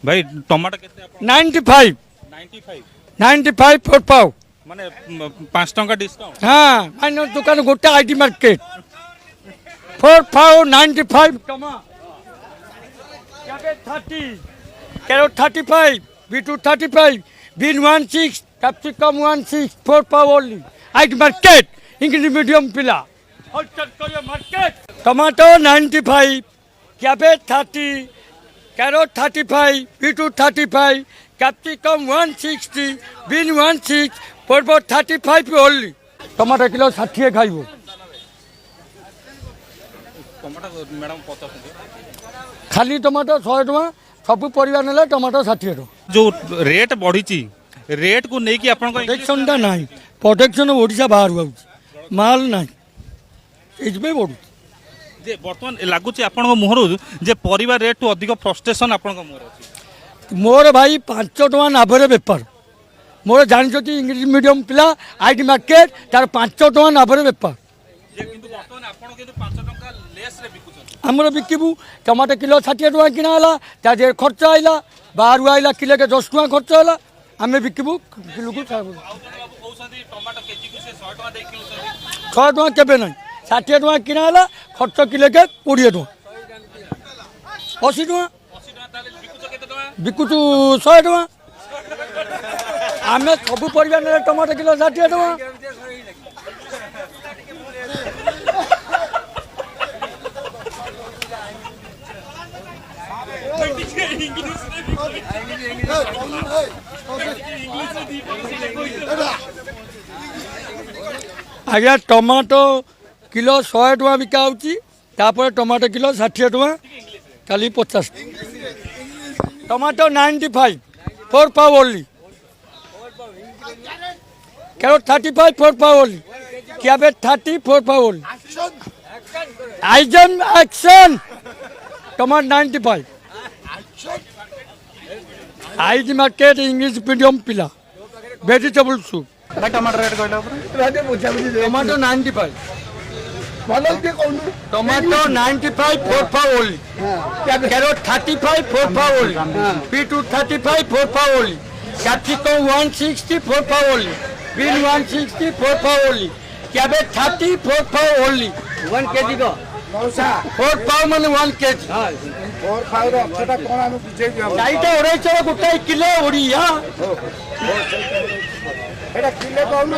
भाई टमाटर केते 95 95 95 4 पाव माने 5 टंका डिस्काउंट। हाँ माइनस दुकान गोटे आईटी मार्केट 4 पाव 95 टमा cabbage 30 carrot 35 beetroot 35 bean 16 capsicum 16 4 पाव only IT market English medium पिला होलसेल करियो market tomato 95 cabbage 30 carrot 35 beetroot 35 capsicum 160 bean 16 four 35 only टमाटर किलो 60 खाइबो टमाटर मैडम 50 खाली टमाटर 100 टका सब परिवार नेले टमाटर 60 टका जो रेट बढ़ी रेट को नहीं कि आपन को प्रोटेक्शन टा नहीं प्रोटेक्शन ओडिशा बाहर आउछ माल नहीं इजबे बढ़ु जे वर्तमान लागुची आपन को मुहरु जे परिवार रेट तो अधिक फ्रस्ट्रेशन आपन को मुहर अछि मोर भाई 5 टका नाभरे बेपार मोर जानछती इंग्लिश मीडियम पिला आईटी मार्केट तार 5 टका नाभरे बेपार जे किंतु वर्तमान आपन किंतु 5 टका लेस रे बिकुछन आमर बिकिबू टमाटर किलो 60 टका किना हला ता जे खर्च आइला बाहर आइला किलो के 10 टका खर्च हला आमे बिकिबू किलो को बाबू कहउछंती टमाटर केजी को से 100 टका दे किलो 100 टका केबे नहीं 60 टका किना हला खर्च किलो के 20 टका 80 टका 80 टका ताले बिकुछ केते टका बिकुचु 100 टका आमे सब परिवार ने टमाटर किलो 60 टका आज्ञा टमाटो किलो 100 टका बिका होची तापर टमाटो किलो 60 टका खाली 50 टमाटो 95 4 पाव ओनली कैरेट 35 4 पाव ओनली कैबेज 30 4 पाव ओनली आइजन एक्शन tomato 95 IT market English medium पिला वेजिटेबल सूप टमाटर रेट कहला टमाटो 95 टमाटो 95 4 पाव ओनली कैरेट 35 4 पाव ओनली बीटरूट 35 4 पाव ओनली कैप्सिकम 160 4 पाव ओनली बीन 160 4 पाव ओनली कैबेज 30 4 पाव ओनली 1 केजी का 4 पाव माने 1 केजी 4 पाव रो अक्षता कोन हम बुझे दियो चाइटा ओरै चो गोटाई किलो ओडिया एटा किले कहनु